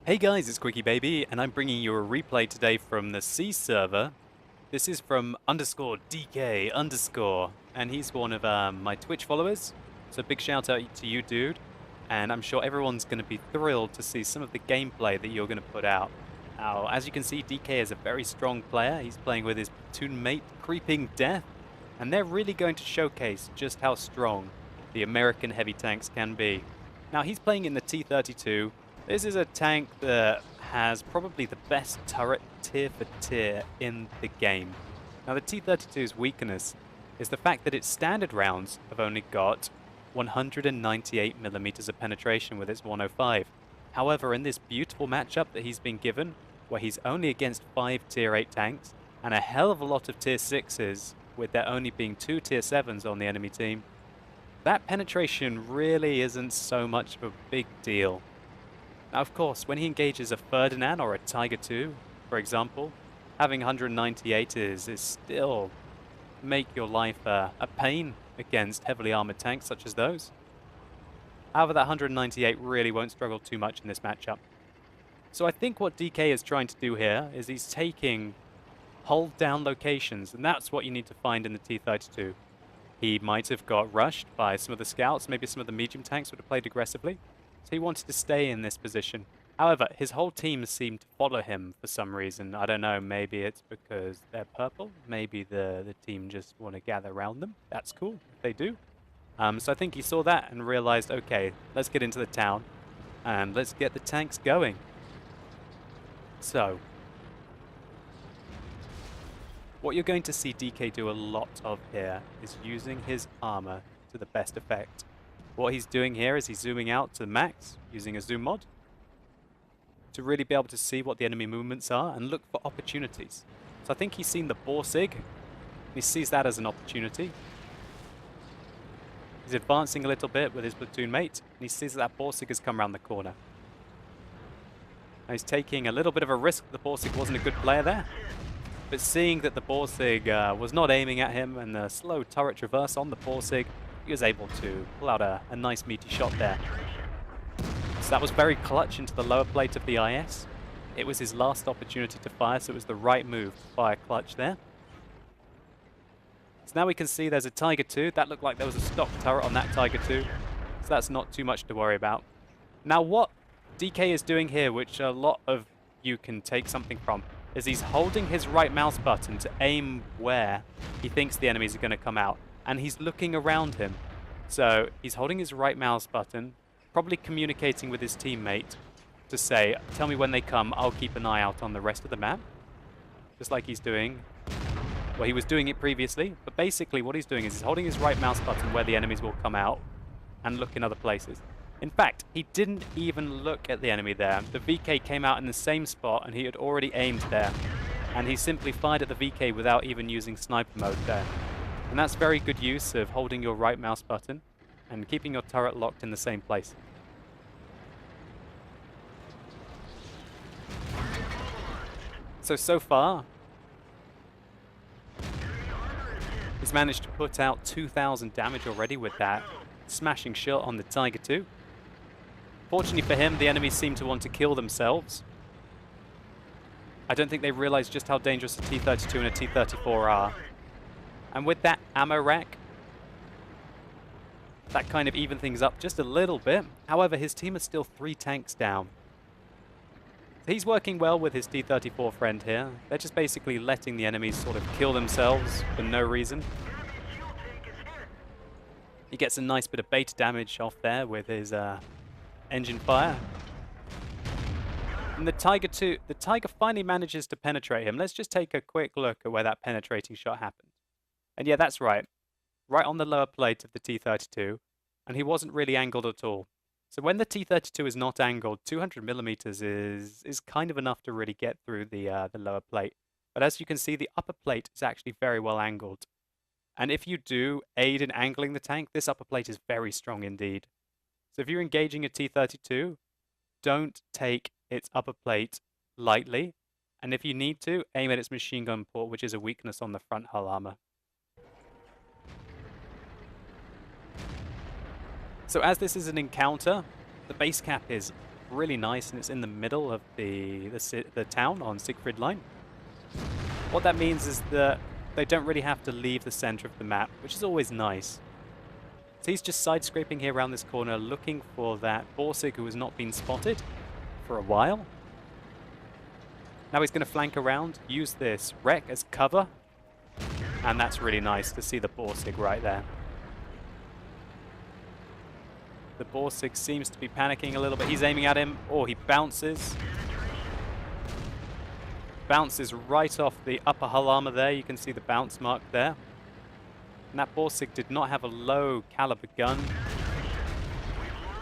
Hey guys, it's Quickie Baby, and I'm bringing you a replay today from the C server. This is from _DK_, and he's one of my Twitch followers. So big shout out to you, dude. And I'm sure everyone's going to be thrilled to see some of the gameplay that you're going to put out. Now, as you can see, DK is a very strong player. He's playing with his platoon mate, Creeping Death, and they're really going to showcase just how strong the American heavy tanks can be. Now, he's playing in the T32. This is a tank that has probably the best turret tier for tier in the game. Now the T32's weakness is the fact that its standard rounds have only got 198mm of penetration with its 105. However, in this beautiful matchup that he's been given, where he's only against 5 tier 8 tanks and a hell of a lot of tier 6s, with there only being 2 tier 7s on the enemy team, that penetration really isn't so much of a big deal. Now, of course, when he engages a Ferdinand or a Tiger II, for example, having 198 is still make your life a pain against heavily armored tanks such as those. However, that 198 really won't struggle too much in this matchup. So I think what DK is trying to do here is he's taking hold down locations, and that's what you need to find in the T32. He might have got rushed by some of the scouts, maybe some of the medium tanks would have played aggressively. So he wanted to stay in this position. However, his whole team seemed to follow him for some reason. I don't know, maybe it's because they're purple. Maybe the team just want to gather around them. That's cool if they do. So I think he saw that and realized, okay, let's get into the town and let's get the tanks going. So, what you're going to see DK do a lot of here is using his armor to the best effect. What he's doing here is he's zooming out to the max using a zoom mod to really be able to see what the enemy movements are and look for opportunities. So I think he's seen the Borsig. He sees that as an opportunity. He's advancing a little bit with his platoon mate, and he sees that Borsig has come around the corner. Now he's taking a little bit of a risk. The Borsig wasn't a good player there, but seeing that the Borsig was not aiming at him and the slow turret traverse on the Borsig, he was able to pull out a nice meaty shot there. So that was very clutch into the lower plate of the IS. It was his last opportunity to fire, so it was the right move to fire clutch there. So now we can see there's a Tiger II. That looked like there was a stock turret on that Tiger II, so that's not too much to worry about. Now what DK is doing here, which a lot of you can take something from, is he's holding his right mouse button to aim where he thinks the enemies are going to come out. And he's looking around him. So he's holding his right mouse button, probably communicating with his teammate to say, tell me when they come, I'll keep an eye out on the rest of the map. Just like he's doing, well, he was doing it previously, but basically what he's doing is he's holding his right mouse button where the enemies will come out and look in other places. In fact, he didn't even look at the enemy there. The VK came out in the same spot and he had already aimed there. And he simply fired at the VK without even using sniper mode there. And that's very good use of holding your right mouse button and keeping your turret locked in the same place. So far, he's managed to put out 2,000 damage already with that smashing shot on the Tiger II. Fortunately for him, the enemies seem to want to kill themselves. I don't think they realize just how dangerous a T32 and a T34 are. And with that ammo rack, that kind of even things up just a little bit. However, his team is still 3 tanks down. So he's working well with his T34 friend here. They're just basically letting the enemies sort of kill themselves for no reason. He gets a nice bit of beta damage off there with his engine fire. And the Tiger finally manages to penetrate him. Let's just take a quick look at where that penetrating shot happened. And yeah, that's right. Right on the lower plate of the T32, and he wasn't really angled at all. So when the T32 is not angled, 200mm is kind of enough to really get through the lower plate. But as you can see, the upper plate is actually very well angled. And if you do aid in angling the tank, this upper plate is very strong indeed. So if you're engaging a T32, don't take its upper plate lightly. And if you need to, aim at its machine gun port, which is a weakness on the front hull armor. So as this is an encounter, the base cap is really nice, and it's in the middle of the town on Siegfried Line. What that means is that they don't really have to leave the center of the map, which is always nice. So he's just side-scraping here around this corner, looking for that Borsig who has not been spotted for a while. Now he's going to flank around, use this wreck as cover, and that's really nice to see the Borsig right there. The Borsig seems to be panicking a little bit. He's aiming at him. Oh, he bounces. Bounces right off the upper hull armor there. You can see the bounce mark there. And that Borsig did not have a low caliber gun.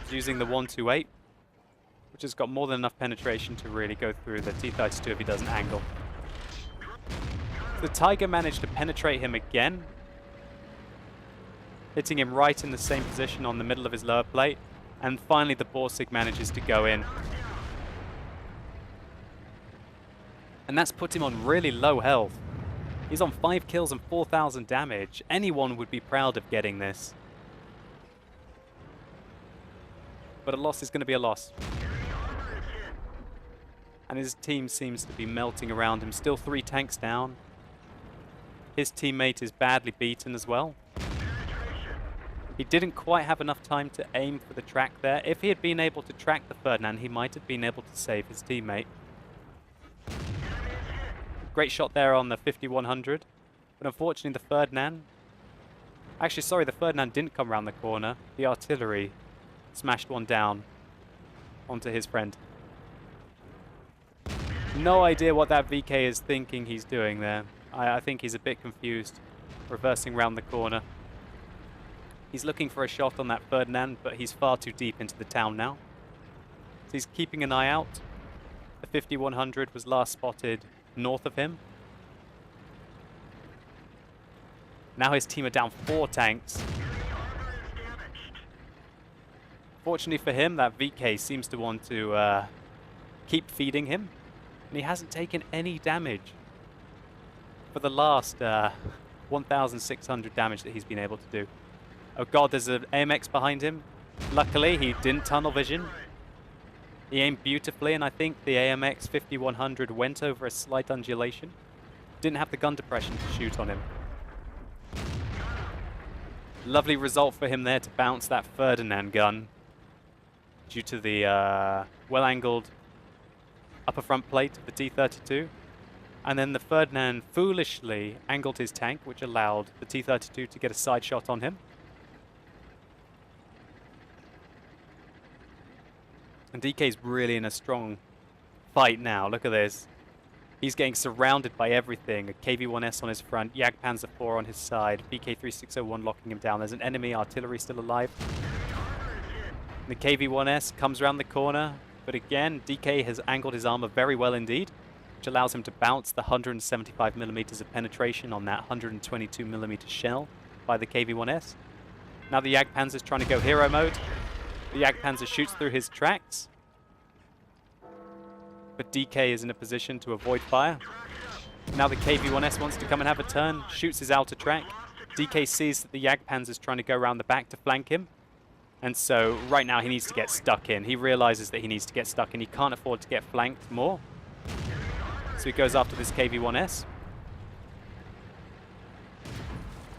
He's using the 128, which has got more than enough penetration to really go through the T32 if he doesn't angle. The Tiger managed to penetrate him again, hitting him right in the same position on the middle of his lower plate. And finally the Borsig manages to go in. And that's put him on really low health. He's on 5 kills and 4,000 damage. Anyone would be proud of getting this. But a loss is going to be a loss. And his team seems to be melting around him. Still 3 tanks down. His teammate is badly beaten as well. He didn't quite have enough time to aim for the track there. If he had been able to track the Ferdinand, he might have been able to save his teammate. Great shot there on the 5100. But unfortunately the Ferdinand... Actually, sorry, the Ferdinand didn't come around the corner. The artillery smashed one down onto his friend. No idea what that VK is thinking he's doing there. I think he's a bit confused, reversing around the corner. He's looking for a shot on that Ferdinand, but he's far too deep into the town now. So he's keeping an eye out. The 5100 was last spotted north of him. Now his team are down 4 tanks. Fortunately for him, that VK seems to want to keep feeding him. And he hasn't taken any damage for the last 1,600 damage that he's been able to do. Oh god, there's an AMX behind him. Luckily, he didn't tunnel vision. He aimed beautifully, and I think the AMX 5100 went over a slight undulation. Didn't have the gun depression to shoot on him. Lovely result for him there to bounce that Ferdinand gun due to the well-angled upper front plate of the T32. And then the Ferdinand foolishly angled his tank, which allowed the T32 to get a side shot on him. And DK's really in a strong fight now. Look at this. He's getting surrounded by everything. A KV-1S on his front, Jagdpanzer 4 on his side, BK-3601 locking him down. There's an enemy artillery still alive. The KV-1S comes around the corner, but again, DK has angled his armor very well indeed, which allows him to bounce the 175mm of penetration on that 122mm shell by the KV-1S. Now the Jagdpanzer is trying to go hero mode. The Jagdpanzer shoots through his tracks, but DK is in a position to avoid fire. Now the KV-1S wants to come and have a turn, shoots his outer track. DK sees that the Jagdpanzer is trying to go around the back to flank him, and so right now he needs to get stuck in. He realizes that he needs to get stuck in. He can't afford to get flanked more, so he goes after this KV-1S.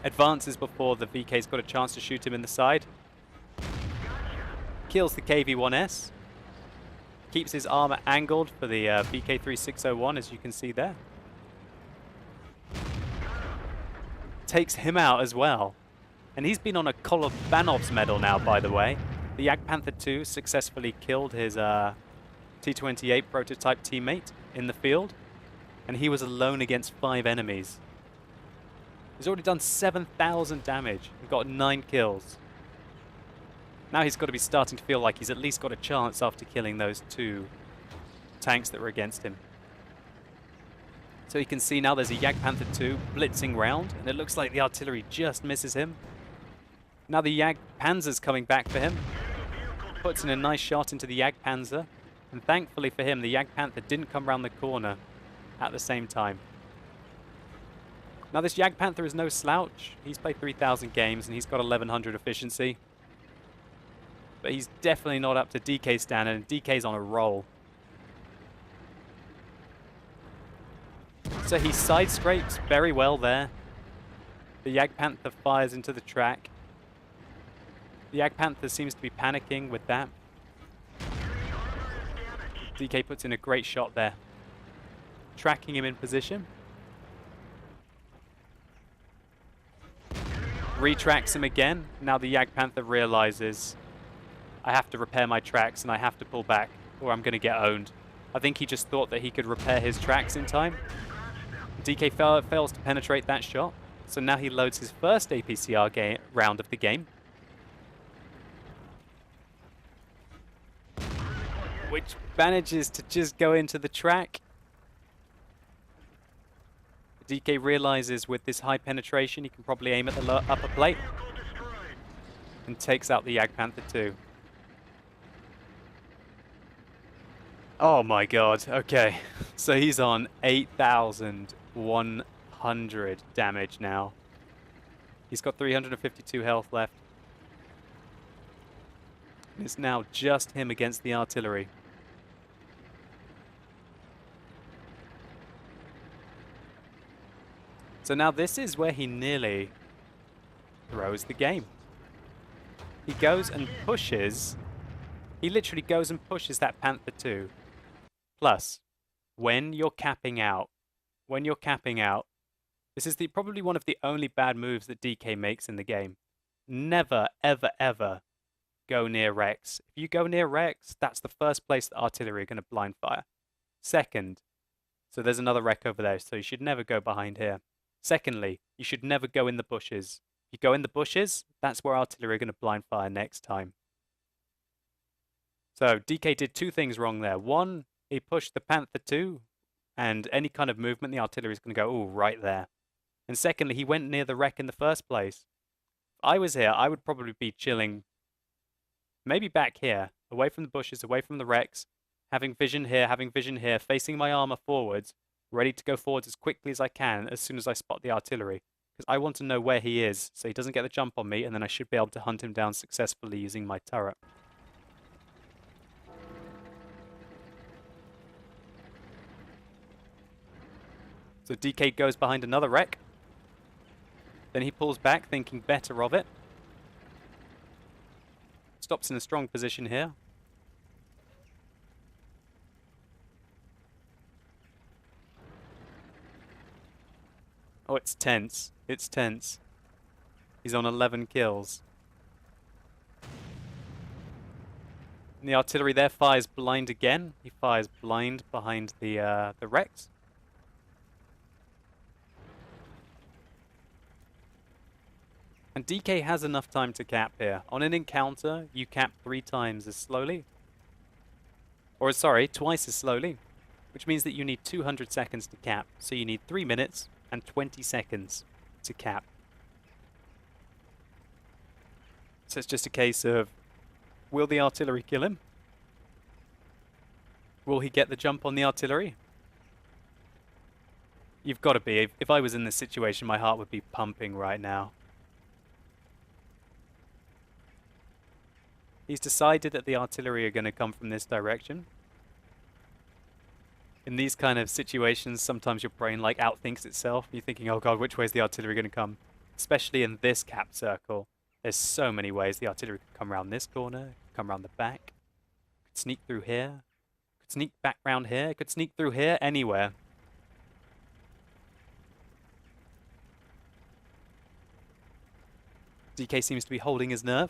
Advances before the VK's got a chance to shoot him in the side. Kills the KV-1S. Keeps his armor angled for the BK-3601, as you can see there. Takes him out as well. And he's been on a Kolobanov's medal now, by the way. The Jagdpanther 2 successfully killed his T28 prototype teammate in the field. And he was alone against 5 enemies. He's already done 7,000 damage and got 9 kills. Now he's got to be starting to feel like he's at least got a chance after killing those 2 tanks that were against him. So you can see now there's a Jagdpanther 2 blitzing round, and it looks like the artillery just misses him. Now the Jagdpanzer's coming back for him. Puts in a nice shot into the Jagdpanzer, and thankfully for him, the Jagdpanther didn't come around the corner at the same time. Now this Jagdpanther is no slouch. He's played 3,000 games and he's got 1,100 efficiency. but he's definitely not up to DK's standard, and DK's on a roll. So he side scrapes very well there. The Jagdpanther fires into the track. The Jagdpanther seems to be panicking with that. DK puts in a great shot there, tracking him in position. Retracks him again. Now the Jagdpanther realizes, I have to repair my tracks and I have to pull back or I'm going to get owned. I think he just thought that he could repair his tracks in time. DK fails to penetrate that shot. So now he loads his first APCR round of the game, which manages to just go into the track. DK realizes with this high penetration he can probably aim at the upper plate and takes out the Jagdpanther too. Oh my god, okay. So he's on 8,100 damage now. He's got 352 health left. And it's now just him against the artillery. So now this is where he nearly throws the game. He goes and pushes. He literally goes and pushes that Panther 2. Plus, when you're capping out, this is probably one of the only bad moves that DK makes in the game. Never, ever, ever go near Rex. If you go near Rex, that's the first place the artillery are going to blind fire. Second, so there's another wreck over there, so you should never go behind here. Secondly, you should never go in the bushes. If you go in the bushes, that's where artillery are going to blind fire next time. So DK did two things wrong there. One, he pushed the Panther 2, and any kind of movement, the artillery is going to go, ooh, right there. And secondly, he went near the wreck in the first place. If I was here, I would probably be chilling, maybe back here, away from the bushes, away from the wrecks, having vision here, facing my armor forwards, ready to go forwards as quickly as I can as soon as I spot the artillery. Because I want to know where he is, so he doesn't get the jump on me, and then I should be able to hunt him down successfully using my turret. So DK goes behind another wreck. Then he pulls back, thinking better of it. Stops in a strong position here. Oh, it's tense. It's tense. He's on 11 kills. And the artillery there fires blind again. He fires blind behind the wrecks. And DK has enough time to cap here. On an encounter, you cap 3 times as slowly. Or sorry, twice as slowly. Which means that you need 200 seconds to cap. So you need 3 minutes and 20 seconds to cap. So it's just a case of, will the artillery kill him? Will he get the jump on the artillery? You've got to be. If I was in this situation, my heart would be pumping right now. He's decided that the artillery are going to come from this direction. In these kind of situations, sometimes your brain like outthinks itself. You're thinking, oh god, which way is the artillery going to come? Especially in this cap circle. There's so many ways the artillery could come around this corner, come around the back, could sneak through here, could sneak back round here, could sneak through here, anywhere. DK seems to be holding his nerve.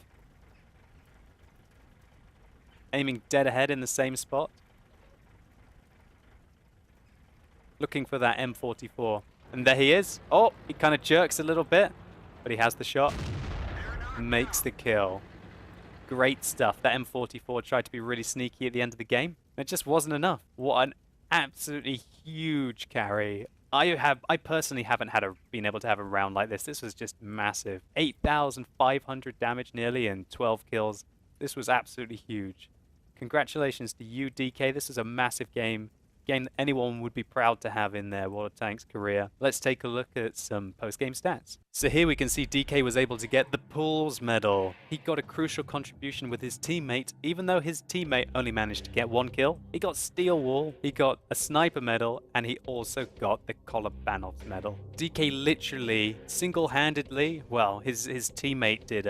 Aiming dead ahead in the same spot. Looking for that M44. And there he is. Oh, he kind of jerks a little bit, but he has the shot. Makes the kill. Great stuff. That M44 tried to be really sneaky at the end of the game. It just wasn't enough. What an absolutely huge carry. I personally haven't been able to have a round like this. This was just massive. 8,500 damage nearly and 12 kills. This was absolutely huge. Congratulations to you, DK. This is a massive game. game that anyone would be proud to have in their World of Tanks career. Let's take a look at some post-game stats. So here we can see DK was able to get the Pools medal. He got a crucial contribution with his teammate, even though his teammate only managed to get 1 kill. He got Steel Wall, he got a Sniper medal, and he also got the Kolobanov medal. DK literally, single-handedly, well, his teammate did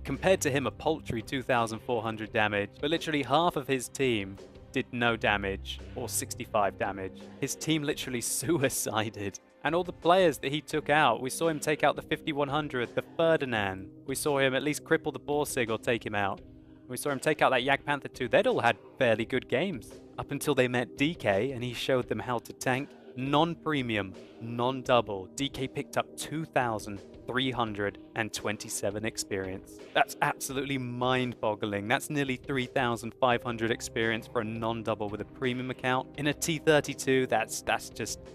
compared to him, a paltry 2,400 damage, but literally half of his team did no damage, or 65 damage. His team literally suicided. And all the players that he took out, we saw him take out the 5100, the Ferdinand. We saw him at least cripple the Borsig or take him out. We saw him take out that Jagdpanther too. They'd all had fairly good games, up until they met DK and he showed them how to tank. Non-premium, non-double, DK picked up 2,327 experience. That's absolutely mind-boggling. That's nearly 3,500 experience for a non-double with a premium account. In a T32, that's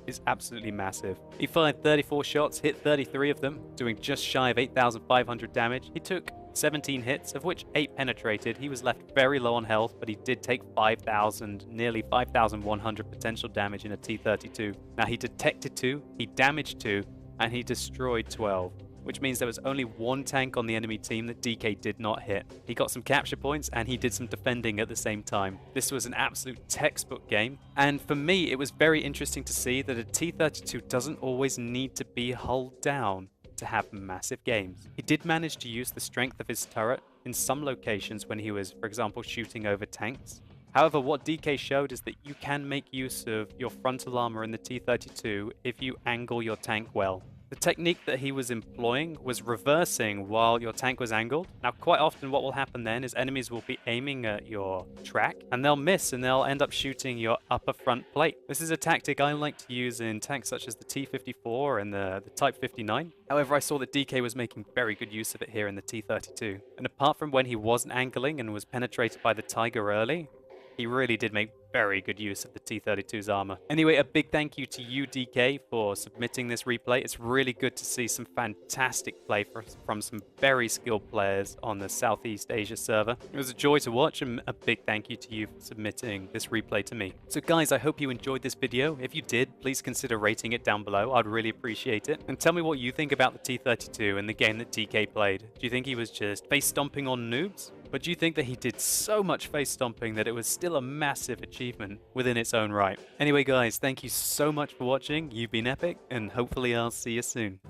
is absolutely massive. He fired 34 shots, hit 33 of them, doing just shy of 8,500 damage. He took 17 hits, of which 8 penetrated. He was left very low on health, but he did take 5,000, nearly 5,100 potential damage in a T32. Now he detected 2, he damaged 2, and he destroyed 12, which means there was only 1 tank on the enemy team that DK did not hit. He got some capture points and he did some defending at the same time. This was an absolute textbook game, and for me it was very interesting to see that a T32 doesn't always need to be hulled down to have massive games. He did manage to use the strength of his turret in some locations when he was, for example, shooting over tanks. However, what DK showed is that you can make use of your frontal armor in the T32 if you angle your tank well. The technique that he was employing was reversing while your tank was angled. Now, quite often what will happen then is enemies will be aiming at your track and they'll miss and they'll end up shooting your upper front plate. This is a tactic I like to use in tanks such as the T54 and the Type 59. However, I saw that DK was making very good use of it here in the T32. And apart from when he wasn't angling and was penetrated by the Tiger early, he really did make very good use of the T32's armor. Anyway, a big thank you to you, DK, for submitting this replay. It's really good to see some fantastic play from some very skilled players on the Southeast Asia server. It was a joy to watch, and a big thank you to you for submitting this replay to me. So guys, I hope you enjoyed this video. If you did, please consider rating it down below. I'd really appreciate it. And tell me what you think about the T32 and the game that DK played. Do you think he was just face stomping on noobs? But do you think that he did so much face stomping that it was still a massive achievement within its own right? Anyway guys, thank you so much for watching. You've been epic, and hopefully I'll see you soon.